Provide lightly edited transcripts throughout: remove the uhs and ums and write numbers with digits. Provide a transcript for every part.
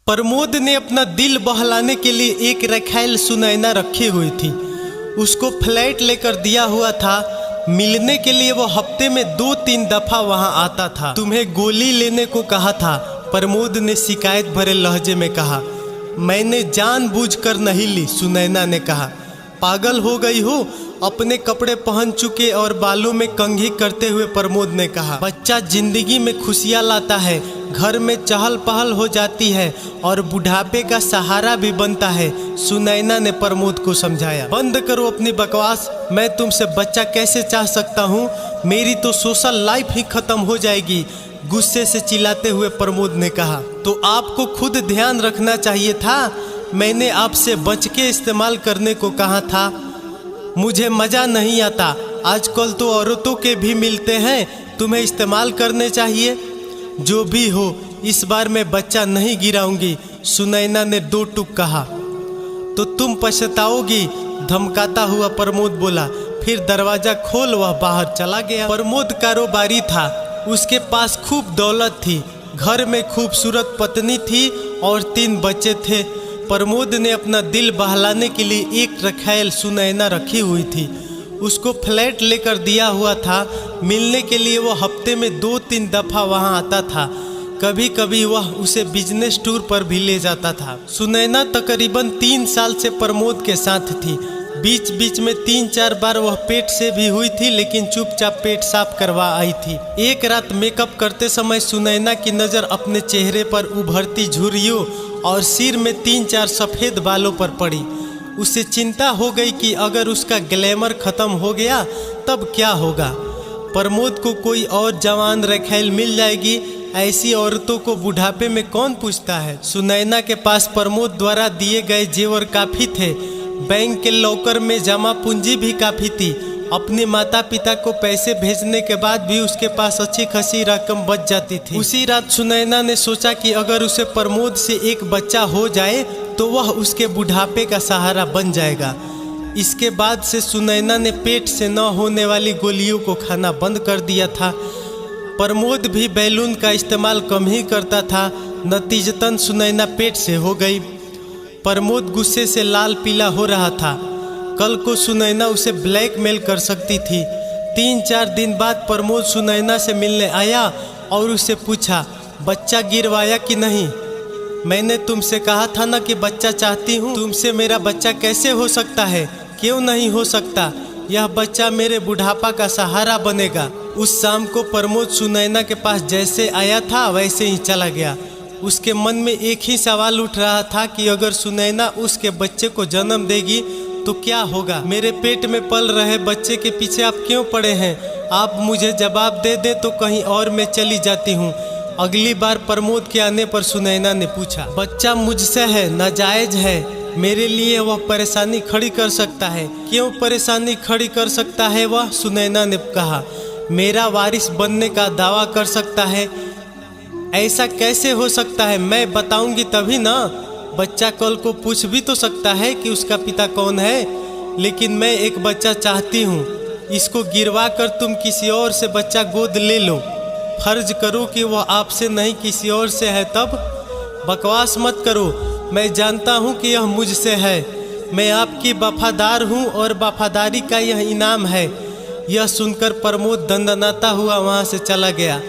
प्रमोद ने अपना दिल बहलाने के लिए एक रखैल सुनैना रखी हुई थी। उसको फ्लैट लेकर दिया हुआ था। मिलने के लिए वो हफ्ते में 2-3 दफा वहां आता था। तुम्हें गोली लेने को कहा था, प्रमोद ने शिकायत भरे लहजे में कहा। मैंने जानबूझकर नहीं ली, सुनैना ने कहा। पागल हो गई हो? अपने कपड़े पहन चुके और बालों में कंघी करते हुए प्रमोद ने कहा। बच्चा जिंदगी में खुशियाँ लाता है, घर में चहल पहल हो जाती है और बुढ़ापे का सहारा भी बनता है, सुनैना ने प्रमोद को समझाया। बंद करो अपनी बकवास। मैं तुमसे बच्चा कैसे चाह सकता हूँ? मेरी तो सोशल लाइफ ही खत्म हो जाएगी, गुस्से से चिल्लाते हुए प्रमोद ने कहा। तो आपको खुद ध्यान रखना चाहिए था। मैंने आपसे बच के इस्तेमाल करने को कहा था। मुझे मज़ा नहीं आता। आजकल तो औरतों के भी मिलते हैं, तुम्हें इस्तेमाल करने चाहिए। जो भी हो, इस बार मैं बच्चा नहीं गिराऊंगी, सुनैना ने 2 टूक कहा। तो तुम पछताओगी, धमकाता हुआ प्रमोद बोला। फिर दरवाज़ा खोल वह बाहर चला गया। प्रमोद कारोबारी था, उसके पास खूब दौलत थी, घर में खूबसूरत पत्नी थी और 3 बच्चे थे। प्रमोद ने अपना दिल बहलाने के लिए एक रखैल सुनैना रखी हुई थी। उसको फ्लैट लेकर दिया हुआ था। मिलने के लिए वो हफ्ते में 2-3 दफा वहां आता था। कभी कभी वह उसे बिजनेस टूर पर भी ले जाता था। सुनैना तकरीबन 3 साल से प्रमोद के साथ थी। बीच बीच में 3-4 बार वह पेट से भी हुई थी, लेकिन चुपचाप पेट साफ करवा आई थी। एक रात मेकअप करते समय सुनैना की नज़र अपने चेहरे पर उभरती झुर्रियों और सिर में 3-4 सफ़ेद बालों पर पड़ी। उसे चिंता हो गई कि अगर उसका ग्लैमर खत्म हो गया तब क्या होगा। प्रमोद को कोई और जवान रखैल मिल जाएगी, ऐसी औरतों को बुढ़ापे में कौन पूछता है। सुनैना के पास प्रमोद द्वारा दिए गए जेवर काफ़ी थे। बैंक के लॉकर में जमा पूंजी भी काफ़ी थी। अपने माता पिता को पैसे भेजने के बाद भी उसके पास अच्छी खासी रकम बच जाती थी। उसी रात सुनैना ने सोचा कि अगर उसे प्रमोद से एक बच्चा हो जाए तो वह उसके बुढ़ापे का सहारा बन जाएगा। इसके बाद से सुनैना ने पेट से न होने वाली गोलियों को खाना बंद कर दिया था। प्रमोद भी बैलून का इस्तेमाल कम ही करता था। नतीजतन सुनैना पेट से हो गई। प्रमोद गुस्से से लाल पीला हो रहा था। कल को सुनैना उसे ब्लैकमेल कर सकती थी। 3-4 दिन बाद प्रमोद सुनैना से मिलने आया और उससे पूछा, बच्चा गिरवाया कि नहीं? मैंने तुमसे कहा था ना कि बच्चा चाहती हूँ। तुमसे मेरा बच्चा कैसे हो सकता है? क्यों नहीं हो सकता? यह बच्चा मेरे बुढ़ापा का सहारा बनेगा। उस शाम को प्रमोद सुनैना के पास जैसे आया था वैसे ही चला गया। उसके मन में एक ही सवाल उठ रहा था कि अगर सुनैना उसके बच्चे को जन्म देगी तो क्या होगा। मेरे पेट में पल रहे बच्चे के पीछे आप क्यों पड़े हैं? आप मुझे जवाब दे दे तो कहीं और मैं चली जाती हूँ। अगली बार प्रमोद के आने पर सुनैना ने पूछा, बच्चा मुझसे है, नाजायज है, मेरे लिए वह परेशानी खड़ी कर सकता है। क्यों परेशानी खड़ी कर सकता है वह? सुनैना ने कहा, मेरा वारिस बनने का दावा कर सकता है। ऐसा कैसे हो सकता है? मैं बताऊंगी तभी ना। बच्चा कल को पूछ भी तो सकता है कि उसका पिता कौन है। लेकिन मैं एक बच्चा चाहती हूँ। इसको गिरवा कर तुम किसी और से बच्चा गोद ले लो। फर्ज करो कि वह आपसे नहीं किसी और से है, तब बकवास मत करो। मैं जानता हूँ कि यह मुझसे है। मैं आपकी वफादार हूँ और वफादारी का यह इनाम है। यह सुनकर प्रमोद दंदनाता हुआ वहाँ से चला गया।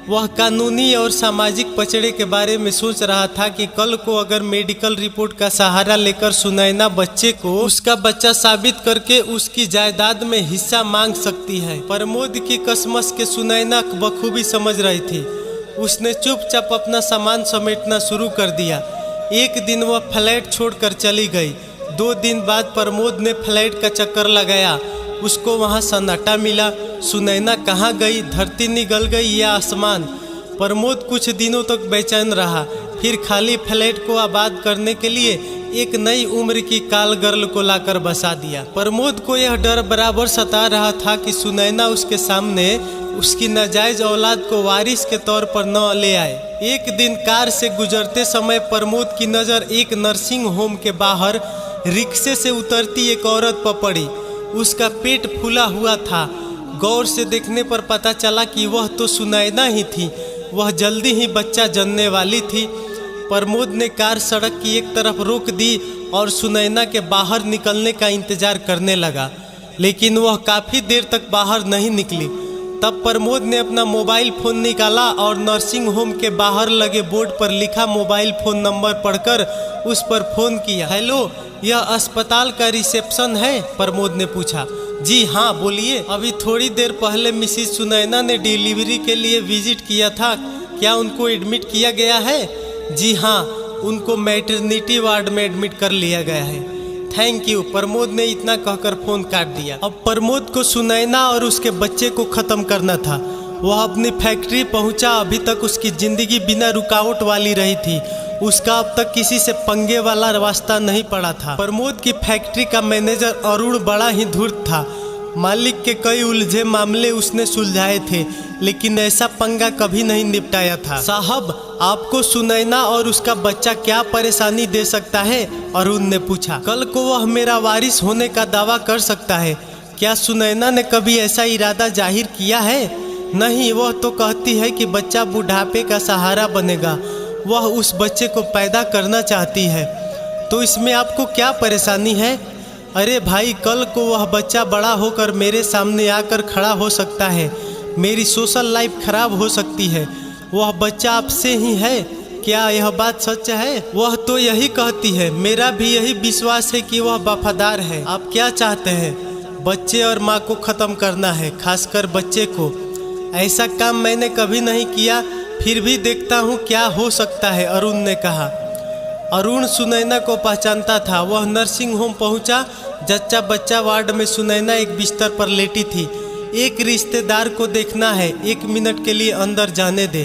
वह कानूनी और सामाजिक पचड़े के बारे में सोच रहा था कि कल को अगर मेडिकल रिपोर्ट का सहारा लेकर सुनैना बच्चे को उसका बच्चा साबित करके उसकी जायदाद में हिस्सा मांग सकती है। प्रमोद की कसमस के सुनैना बखूबी समझ रही थी। उसने चुपचाप अपना सामान समेटना शुरू कर दिया। एक दिन वह फ्लैट छोड़कर चली गई। 2 दिन बाद प्रमोद ने फ्लैट का चक्कर लगाया। उसको वहाँ सन्नाटा मिला। सुनैना कहाँ गई? धरती निगल गई या आसमान? प्रमोद कुछ दिनों तक बेचैन रहा। फिर खाली फ्लैट को आबाद करने के लिए एक नई उम्र की काल गर्ल को लाकर बसा दिया। प्रमोद को यह डर बराबर सता रहा था कि सुनैना उसके सामने उसकी नाजायज औलाद को वारिस के तौर पर न ले आए। एक दिन कार से गुजरते समय प्रमोद की नज़र एक नर्सिंग होम के बाहर रिक्शे से उतरती एक औरत पर पड़ी। उसका पेट फूला हुआ था। गौर से देखने पर पता चला कि वह तो सुनैना ही थी। वह जल्दी ही बच्चा जनने वाली थी। प्रमोद ने कार सड़क की एक तरफ रोक दी और सुनैना के बाहर निकलने का इंतजार करने लगा, लेकिन वह काफ़ी देर तक बाहर नहीं निकली। तब प्रमोद ने अपना मोबाइल फ़ोन निकाला और नर्सिंग होम के बाहर लगे बोर्ड पर लिखा मोबाइल फ़ोन नंबर पढ़कर उस पर फ़ोन किया। हेलो, यह अस्पताल का रिसेप्शन है? प्रमोद ने पूछा। जी हाँ, बोलिए। अभी थोड़ी देर पहले मिसिज सुनैना ने डिलीवरी के लिए विजिट किया था, क्या उनको एडमिट किया गया है? जी हाँ, उनको मैटरनिटी वार्ड में एडमिट कर लिया गया है। Thank you. प्रमोद ने इतना कहकर फ़ोन काट दिया। अब प्रमोद को सुनैना और उसके बच्चे को ख़त्म करना था। वह अपनी फैक्ट्री पहुंचा। अभी तक उसकी ज़िंदगी बिना रुकावट वाली रही थी। उसका अब तक किसी से पंगे वाला रास्ता नहीं पड़ा था। प्रमोद की फैक्ट्री का मैनेजर अरुण बड़ा ही धूर्त था। मालिक के कई उलझे मामले उसने सुलझाए थे, लेकिन ऐसा पंगा कभी नहीं निपटाया था। साहब, आपको सुनैना और उसका बच्चा क्या परेशानी दे सकता है? अरुण ने पूछा। कल को वह मेरा वारिस होने का दावा कर सकता है। क्या सुनैना ने कभी ऐसा इरादा जाहिर किया है? नहीं, वह तो कहती है कि बच्चा बुढ़ापे का सहारा बनेगा। वह उस बच्चे को पैदा करना चाहती है। तो इसमें आपको क्या परेशानी है? अरे भाई, कल को वह बच्चा बड़ा होकर मेरे सामने आकर खड़ा हो सकता है। मेरी सोशल लाइफ खराब हो सकती है। वह बच्चा आपसे ही है। क्या यह बात सच है? वह तो यही कहती है। मेरा भी यही विश्वास है कि वह वफादार है। आप क्या चाहते हैं? बच्चे और माँ को ख़त्म करना है, खासकर बच्चे को। ऐसा काम मैंने कभी नहीं किया, फिर भी देखता हूँ क्या हो सकता है, अरुण ने कहा। अरुण सुनैना को पहचानता था। वह नर्सिंग होम पहुंचा। जच्चा बच्चा वार्ड में सुनैना एक बिस्तर पर लेटी थी। एक रिश्तेदार को देखना है, 1 मिनट के लिए अंदर जाने दे,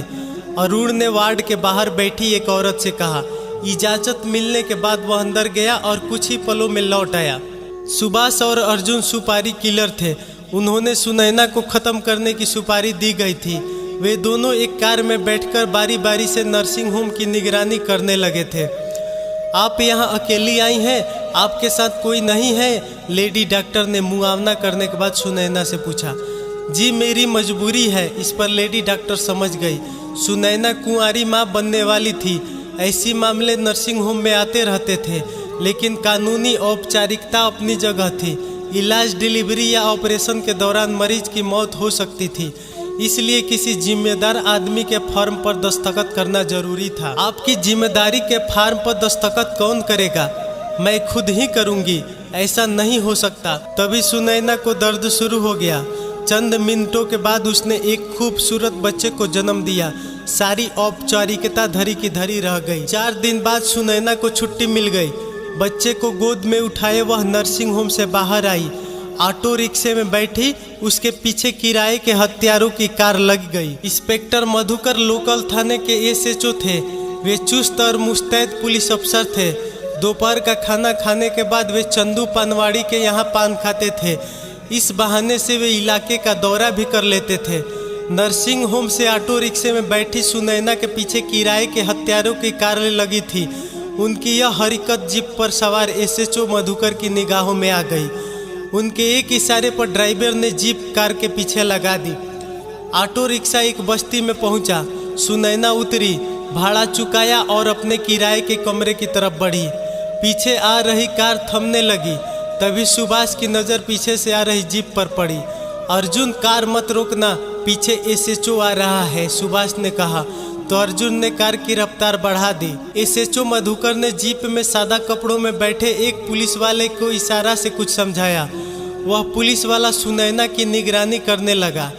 अरुण ने वार्ड के बाहर बैठी एक औरत से कहा। इजाज़त मिलने के बाद वह अंदर गया और कुछ ही पलों में लौट आया। सुभाष और अर्जुन सुपारी किलर थे। उन्होंने सुनैना को ख़त्म करने की सुपारी दी गई थी। वे दोनों एक कार में बैठकर बारी बारी से नर्सिंग होम की निगरानी करने लगे थे। आप यहाँ अकेली आई हैं? आपके साथ कोई नहीं है? लेडी डॉक्टर ने मुआवना करने के बाद सुनैना से पूछा। जी, मेरी मजबूरी है। इस पर लेडी डॉक्टर समझ गई। सुनैना कुंवारी माँ बनने वाली थी। ऐसी मामले नर्सिंग होम में आते रहते थे, लेकिन कानूनी औपचारिकता अपनी जगह थी। इलाज, डिलीवरी या ऑपरेशन के दौरान मरीज की मौत हो सकती थी, इसलिए किसी जिम्मेदार आदमी के फॉर्म पर दस्तखत करना जरूरी था। आपकी जिम्मेदारी के फॉर्म पर दस्तखत कौन करेगा? मैं खुद ही करूंगी। ऐसा नहीं हो सकता। तभी सुनैना को दर्द शुरू हो गया। चंद मिनटों के बाद उसने एक खूबसूरत बच्चे को जन्म दिया। सारी औपचारिकता धरी की धरी रह गई। 4 दिन बाद सुनैना को छुट्टी मिल गई। बच्चे को गोद में उठाए वह नर्सिंग होम से बाहर आई। ऑटो रिक्शे में बैठी। उसके पीछे किराए के हथियारों की कार लग गई। इंस्पेक्टर मधुकर लोकल थाने के एसएचओ थे। वे चुस्त और मुस्तैद पुलिस अफसर थे। दोपहर का खाना खाने के बाद वे चंदू पानवाड़ी के यहाँ पान खाते थे। इस बहाने से वे इलाके का दौरा भी कर लेते थे। नर्सिंग होम से ऑटो रिक्शे में बैठी सुनैना के पीछे किराए के हथियारों की कार लगी थी। उनकी यह हरकत जीप पर सवार एसएचओ मधुकर की निगाहों में आ गई। उनके एक इशारे पर ड्राइवर ने जीप कार के पीछे लगा दी। ऑटो रिक्शा एक बस्ती में पहुंचा। सुनैना उतरी, भाड़ा चुकाया और अपने किराए के कमरे की तरफ बढ़ी। पीछे आ रही कार थमने लगी। तभी सुभाष की नज़र पीछे से आ रही जीप पर पड़ी। अर्जुन, कार मत रोकना, पीछे एसएचओ आ रहा है, सुभाष ने कहा। तो अर्जुन ने कार की रफ्तार बढ़ा दी। एसएचओ मधुकर ने जीप में सादा कपड़ों में बैठे एक पुलिस वाले को इशारा से कुछ समझाया। वह पुलिस वाला सुनैना की निगरानी करने लगा।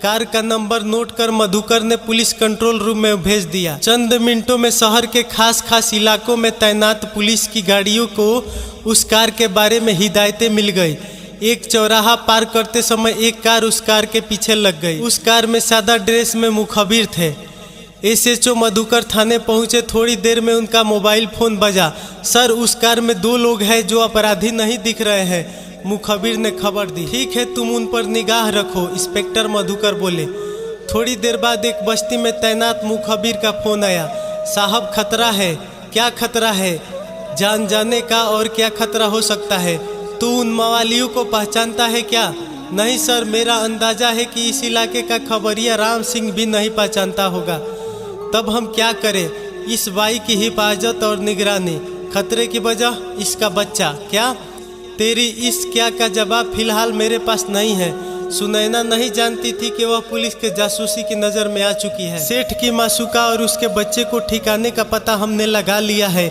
कार का नंबर नोट कर मधुकर ने पुलिस कंट्रोल रूम में भेज दिया। चंद मिनटों में शहर के खास इलाकों में तैनात पुलिस की गाड़ियों को उस कार के बारे में हिदायतें मिल गई। एक चौराहा पार करते समय एक कार उस कार के पीछे लग गई। उस कार में सादा ड्रेस में मुखबिर थे। एसएचओ मधुकर थाने पहुंचे। थोड़ी देर में उनका मोबाइल फोन बजा। सर, उस कार में 2 लोग हैं जो अपराधी नहीं दिख रहे हैं, मुखबिर ने खबर दी। ठीक है, तुम उन पर निगाह रखो, इंस्पेक्टर मधुकर बोले। थोड़ी देर बाद एक बस्ती में तैनात मुखबिर का फोन आया। साहब, खतरा है। क्या खतरा है? जान जाने का और क्या खतरा हो सकता है? तू उन मवालियों को पहचानता है क्या? नहीं सर, मेरा अंदाजा है कि इस इलाके का खबरिया राम सिंह भी नहीं पहचानता होगा। तब हम क्या करें? इस बाई की हिफाजत और निगरानी, खतरे की वजह इसका बच्चा। क्या तेरी इस क्या का जवाब फिलहाल मेरे पास नहीं है। सुनैना नहीं जानती थी कि वह पुलिस के जासूसी की नज़र में आ चुकी है। सेठ की मासूका और उसके बच्चे को ठिकाने का पता हमने लगा लिया है।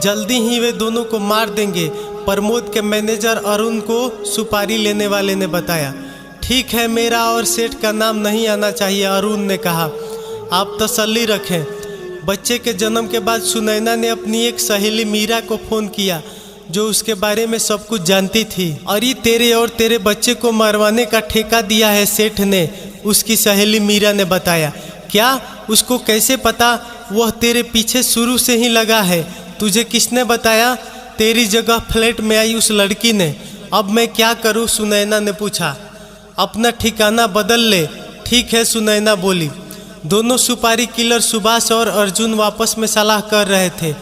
जल्दी ही वे दोनों को मार देंगे, प्रमोद के मैनेजर अरुण को सुपारी लेने वाले ने बताया। ठीक है, मेरा और सेठ का नाम नहीं आना चाहिए, अरुण ने कहा। आप तसल्ली रखें। बच्चे के जन्म के बाद सुनैना ने अपनी एक सहेली मीरा को फ़ोन किया, जो उसके बारे में सब कुछ जानती थी। अरे तेरे और तेरे बच्चे को मरवाने का ठेका दिया है सेठ ने, उसकी सहेली मीरा ने बताया। क्या? उसको कैसे पता? वह तेरे पीछे शुरू से ही लगा है। तुझे किसने बताया? तेरी जगह फ्लैट में आई उस लड़की ने। अब मैं क्या करूं? सुनैना ने पूछा। अपना ठिकाना बदल ले। ठीक है, सुनैना बोली। दोनों सुपारी किलर सुभाष और अर्जुन वापस में सलाह कर रहे थे।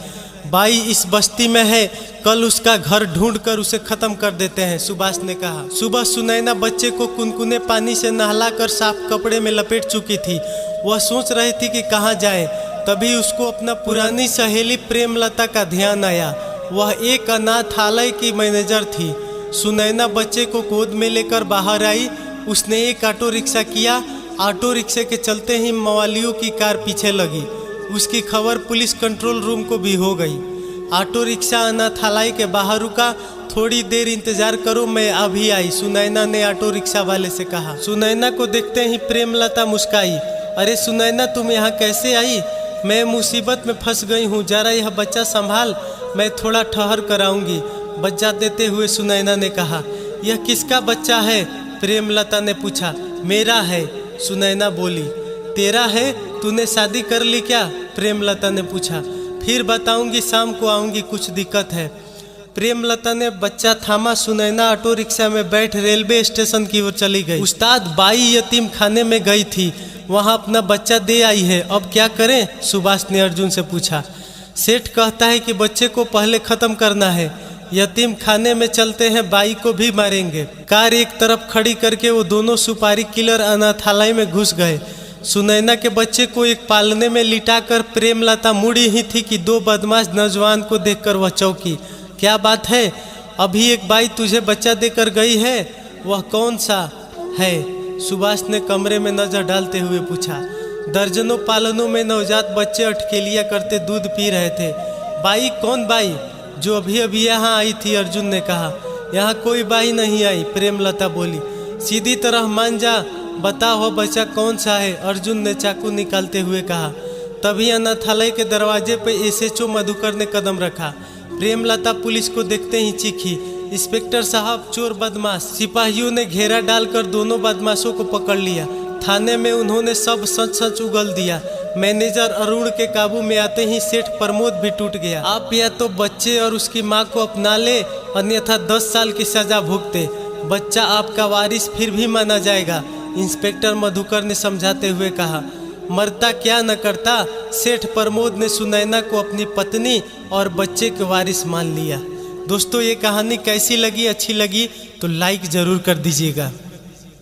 बाई इस बस्ती में है, कल उसका घर ढूंढकर उसे खत्म कर देते हैं, सुभाष ने कहा। सुबह सुनैना बच्चे को कुनकुने पानी से नहलाकर साफ कपड़े में लपेट चुकी थी। वह सोच रही थी कि कहाँ जाए, तभी उसको अपना पुरानी सहेली प्रेमलता का ध्यान आया। वह एक अनाथालय की मैनेजर थी। सुनैना बच्चे को गोद में लेकर बाहर आई। उसने एक ऑटो रिक्शा किया। ऑटो रिक्शे के चलते ही मवालियों की कार पीछे लगी। उसकी खबर पुलिस कंट्रोल रूम को भी हो गई। ऑटो रिक्शा अनाथालय के बाहर रुका। थोड़ी देर इंतजार करो, मैं अभी आई, सुनैना ने ऑटो रिक्शा वाले से कहा। सुनैना को देखते ही प्रेमलता मुस्काई। अरे सुनैना, तुम यहाँ कैसे आई? मैं मुसीबत में फंस गई हूँ, जरा यह बच्चा संभाल, मैं थोड़ा ठहर कर आऊँगी, बच्चा देते हुए सुनैना ने कहा। यह किसका बच्चा है? प्रेमलता ने पूछा। मेरा है, सुनैना बोली। तेरा है? तूने शादी कर ली क्या? प्रेमलता ने पूछा। फिर बताऊंगी, शाम को आऊंगी, कुछ दिक्कत है। प्रेमलता ने बच्चा थामा। सुनैना ऑटो रिक्शा में बैठ रेलवे स्टेशन की ओर चली गई। उस्ताद, बाई यतीम खाने में गई थी, वहां अपना बच्चा दे आई है, अब क्या करें? सुभाष ने अर्जुन से पूछा। सेठ कहता है कि बच्चे को पहले खत्म करना है, यतीम खाने में चलते हैं, बाई को भी मारेंगे। कार एक तरफ खड़ी करके वो दोनों सुपारी किलर अनाथालय में घुस गए। सुनैना के बच्चे को एक पालने में लिटाकर प्रेमलता मुड़ी ही थी कि दो बदमाश नौजवान को देखकर वह चौंकी। क्या बात है? अभी एक बाई तुझे बच्चा देकर गई है, वह कौन सा है? सुभाष ने कमरे में नजर डालते हुए पूछा। दर्जनों पालनों में नवजात बच्चे अटकेलियाँ करते दूध पी रहे थे। बाई? कौन बाई? जो अभी अभी यहाँ आई थी, अर्जुन ने कहा। यहाँ कोई बाई नहीं आई, प्रेमलता बोली। सीधी तरह मान जा, बता हो बच्चा कौन सा है? अर्जुन ने चाकू निकालते हुए कहा। तभी अनाथालय के दरवाजे पर एसएचओ मधुकर ने कदम रखा। प्रेमलता पुलिस को देखते ही चीखी। इंस्पेक्टर साहब, चोर बदमाश! सिपाहियों ने घेरा डालकर दोनों बदमाशों को पकड़ लिया। थाने में उन्होंने सब सच सच उगल दिया। मैनेजर अरुण के काबू में आते ही सेठ प्रमोद भी टूट गया। आप या तो बच्चे और उसकी मां को अपना ले, अन्यथा 10 साल की सजा भुगते। बच्चा आपका वारिस फिर भी माना जाएगा, इंस्पेक्टर मधुकर ने समझाते हुए कहा। मरता क्या न करता, सेठ प्रमोद ने सुनैना को अपनी पत्नी और बच्चे के वारिस मान लिया। दोस्तों, ये कहानी कैसी लगी? अच्छी लगी तो लाइक ज़रूर कर दीजिएगा।